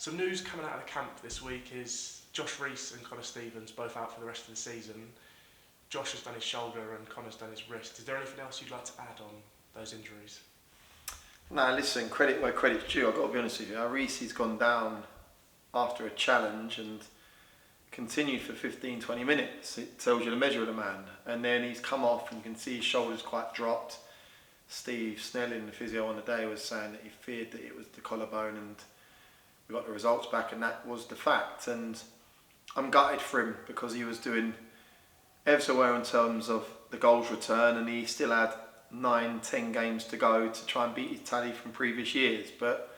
Some news coming out of the camp this week is Josh Reese and Connor Stevens both out for the rest of the season. Josh has done his shoulder and Connor's done his wrist. Is there anything else you'd like to add on those injuries? No, listen, credit where credit's due. I've got to be honest with you. Reese's gone down after a challenge and continued for 15-20 minutes. It tells you the measure of the man. And then he's come off and you can see his shoulders quite dropped. Steve Snelling, the physio on the day, was saying that he feared that it was the collarbone, and we got the results back and that was the fact. And I'm gutted for him because he was doing ever so well in terms of the goals return, and he still had 9-10 games to go to try and beat his tally from previous years. But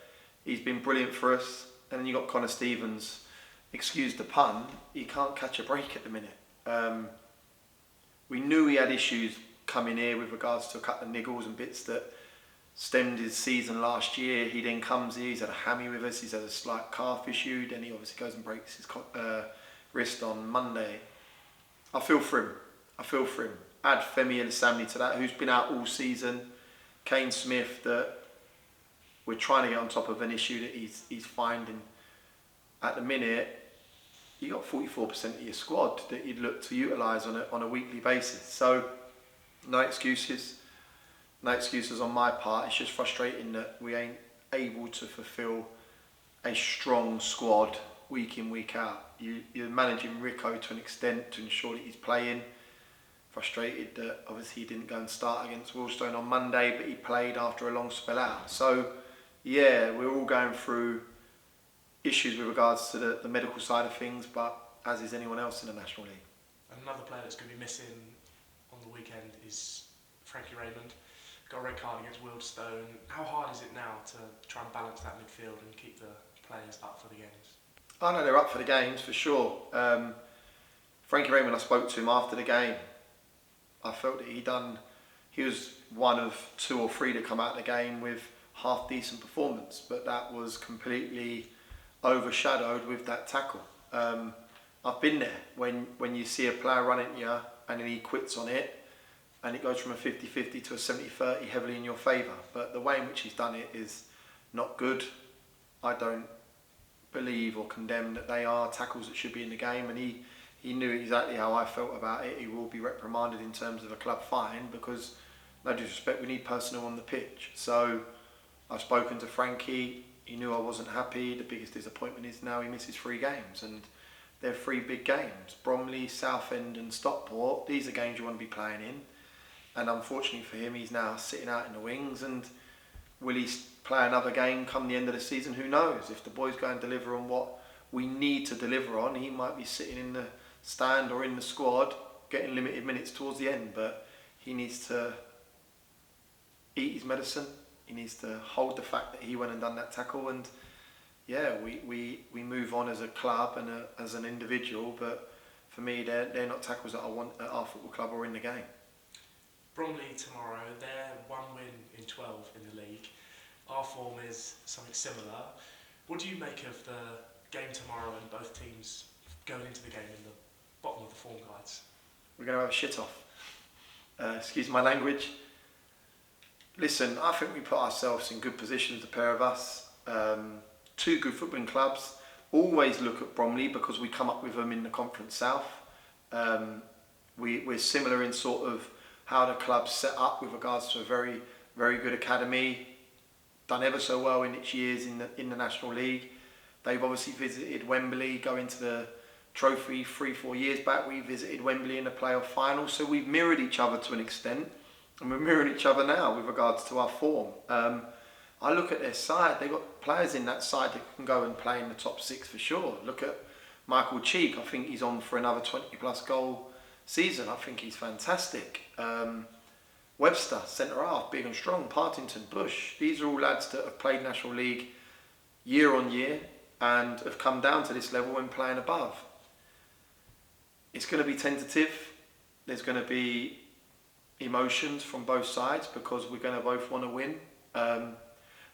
he's been brilliant for us. And then you got Connor Stevens, excuse the pun, he can't catch a break at the minute. We knew he had issues coming here with regards to a couple of niggles and bits that stemmed his season last year. He then comes here, he's had a hammy with us, he's had a slight calf issue, then he obviously goes and breaks his wrist on Monday. I feel for him. Add Femi and Sammy to that, who's been out all season. Kane Smith, that we're trying to get on top of an issue that he's finding. At the minute, you got 44% of your squad that you'd look to utilise on a weekly basis. So, no excuses on my part. It's just frustrating that we ain't able to fulfil a strong squad week in, week out. You're managing Rico to an extent to ensure that he's playing. Frustrated that obviously he didn't go and start against Willstone on Monday, but he played after a long spell out. So yeah, we're all going through issues with regards to the medical side of things, but as is anyone else in the National League. Another player that's going to be missing on the weekend is Frankie Raymond. Got a red card against Willstone. How hard is it now to try and balance that midfield and keep the players up for the games? I know they're up for the games for sure. Frankie Raymond, I spoke to him after the game. I felt that he was one of 2 or 3 to come out of the game with half decent performance, but that was completely overshadowed with that tackle. I've been there when you see a player run at you and then he quits on it and it goes from a 50-50 to a 70-30 heavily in your favour. But the way in which he's done it is not good. I don't believe or condemn that they are tackles that should be in the game, and he knew exactly how I felt about it. He will be reprimanded in terms of a club fine because, no disrespect, we need personnel on the pitch. So I've spoken to Frankie. He knew I wasn't happy. The biggest disappointment is now he misses 3 games, and they're 3 big games. Bromley, Southend and Stockport. These are games you want to be playing in. And unfortunately for him, he's now sitting out in the wings. And will he play another game come the end of the season? Who knows? If the boys go and deliver on what we need to deliver on, he might be sitting in the stand or in the squad getting limited minutes towards the end. But he needs to eat his medicine. He needs to hold the fact that he went and done that tackle, and yeah, we move on as a club and as an individual, but for me they're not tackles that I want at our football club or in the game. Bromley tomorrow, they're 1 win in 12 in the league. Our form is something similar. What do you make of the game tomorrow and both teams going into the game in the bottom of the form guides? We're going to have a shit off. Excuse my language. Listen, I think we put ourselves in good positions, the pair of us. 2 good footballing clubs. Always look at Bromley because we come up with them in the Conference South. We're similar in sort of how the club's set up with regards to a very, very good academy. Done ever so well in its years in the National League. They've obviously visited Wembley, going to the trophy 3-4 years back. We visited Wembley in the playoff final. So we've mirrored each other to an extent. And we're mirroring each other now with regards to our form. I look at their side, they've got players in that side that can go and play in the top 6 for sure. Look at Michael Cheek, I think he's on for another 20 plus goal season. I think he's fantastic. Webster, centre half, big and strong. Partington, Bush, these are all lads that have played National League year on year and have come down to this level and playing above. It's going to be tentative. There's going to be emotions from both sides because we're going to both want to win.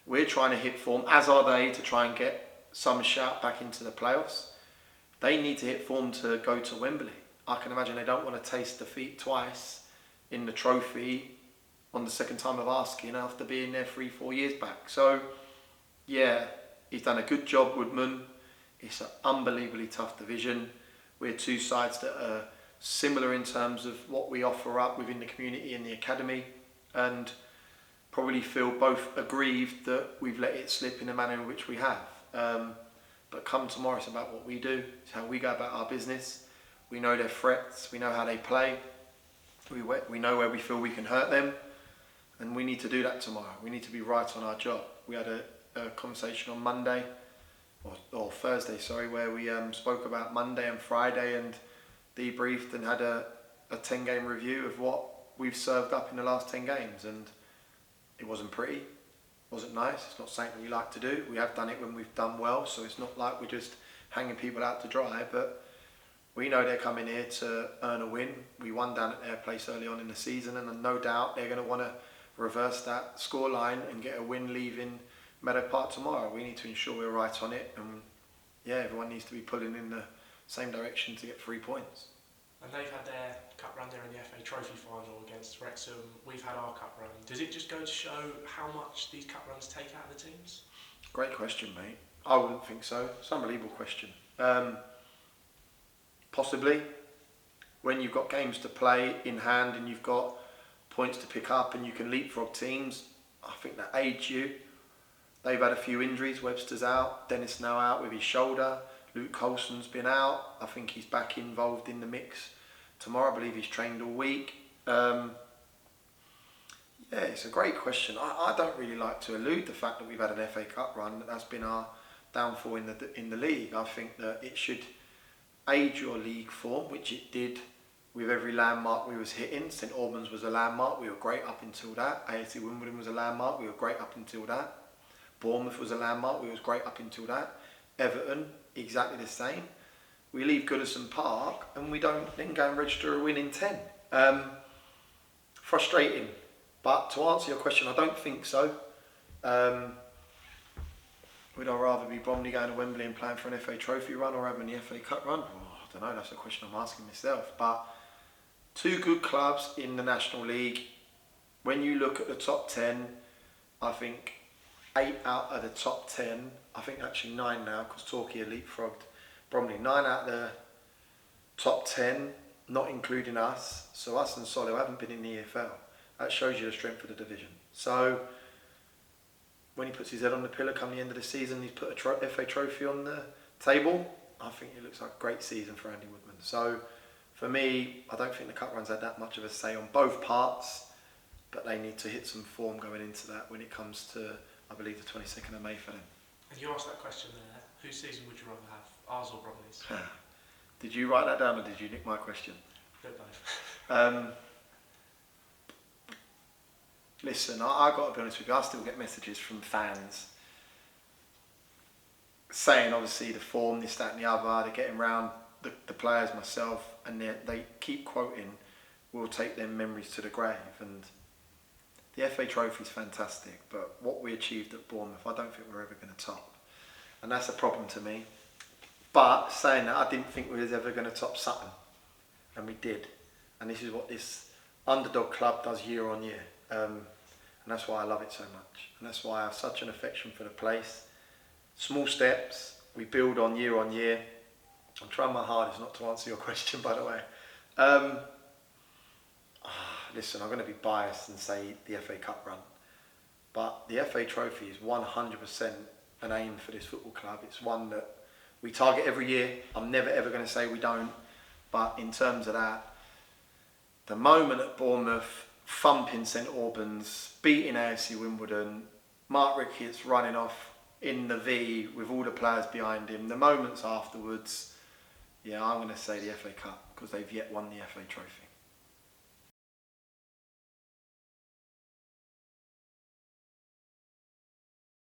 We're trying to hit form, as are they, to try and get some shout back into the playoffs. They need to hit form to go to Wembley. I can imagine they don't want to taste defeat twice in the trophy on the second time of asking after being there 3-4 years back. So yeah, He's done a good job, Woodman. It's an unbelievably tough division. We're two sides that are similar in terms of what we offer up within the community and the academy, and probably feel both aggrieved that we've let it slip in the manner in which we have. But come tomorrow, it's about what we do. It's how we go about our business. We know their threats. We know how they play. We know where we feel we can hurt them. And we need to do that tomorrow. We need to be right on our job. We had a conversation on Monday, or Thursday, sorry, where we spoke about Monday and Friday and debriefed and had a 10-game review of what we've served up in the last 10 games. And it wasn't pretty. Wasn't nice. It's not something we like to do. We have done it when we've done well, so it's not like we're just hanging people out to dry, but we know they're coming here to earn a win. We won down at their place early on in the season, and no doubt they're going to want to reverse that scoreline and get a win leaving Meadow Park tomorrow. We need to ensure we're right on it, and yeah, everyone needs to be pulling in the same direction to get 3 points. And they've had their cup run there in the FA Trophy final against Wrexham. We've had our cup run. Does it just go to show how much these cup runs take out of the teams? Great question, mate. I wouldn't think so. It's an unbelievable question. Possibly. When you've got games to play in hand and you've got points to pick up and you can leapfrog teams, I think that aids you. They've had a few injuries. Webster's out. Dennis now out with his shoulder. Luke Colson's been out. I think he's back involved in the mix tomorrow. I believe he's trained all week. Yeah, it's a great question. I don't really like to elude the fact that we've had an FA Cup run. That's been our downfall in the league. I think that it should aid your league form, which it did with every landmark we was hitting. St Albans was a landmark. We were great up until that. AFC Wimbledon was a landmark. We were great up until that. Bournemouth was a landmark. We was great up until that. Everton, exactly the same. We leave Goodison Park and we don't then go and register a win in 10. Frustrating. But to answer your question, I don't think so. Would I rather be Bromley going to Wembley and playing for an FA Trophy run or having the FA Cup run? Oh, I don't know, that's a question I'm asking myself. But two good clubs in the National League. When you look at the top 10, I think 8 out of the top 10, I think actually 9 now, because Torquay leapfrogged Bromley. 9 out of the top 10, not including us. So us and Solihull haven't been in the EFL. That shows you the strength of the division. So when he puts his head on the pillow come the end of the season, he's put a FA Trophy on the table. I think it looks like a great season for Andy Woodman. So for me, I don't think the cup runs had that much of a say on both parts, but they need to hit some form going into that when it comes to, I believe, the 22nd of May for them. And you asked that question there. Whose season would you rather have, ours or Bromley's? Did you write that down or did you nick my question? Bit both. Listen, I got to be honest with you, I still get messages from fans saying obviously the form, this, that and the other, they're getting round the players, myself, and they keep quoting, we'll take them memories to the grave. And the FA Trophy is fantastic, but what we achieved at Bournemouth, I don't think we're ever going to top. And that's a problem to me. But saying that, I didn't think we was ever going to top Sutton. And we did. And this is what this underdog club does year on year. And that's why I love it so much. And that's why I have such an affection for the place. Small steps, we build on year. I'm trying my hardest not to answer your question, by the way. Listen, I'm going to be biased and say the FA Cup run. But the FA Trophy is 100% an aim for this football club. It's one that we target every year. I'm never ever going to say we don't. But in terms of that, the moment at Bournemouth, thumping St Albans, beating AFC Wimbledon, Mark Rickett's running off in the V with all the players behind him, the moments afterwards, yeah, I'm going to say the FA Cup because they've yet won the FA Trophy.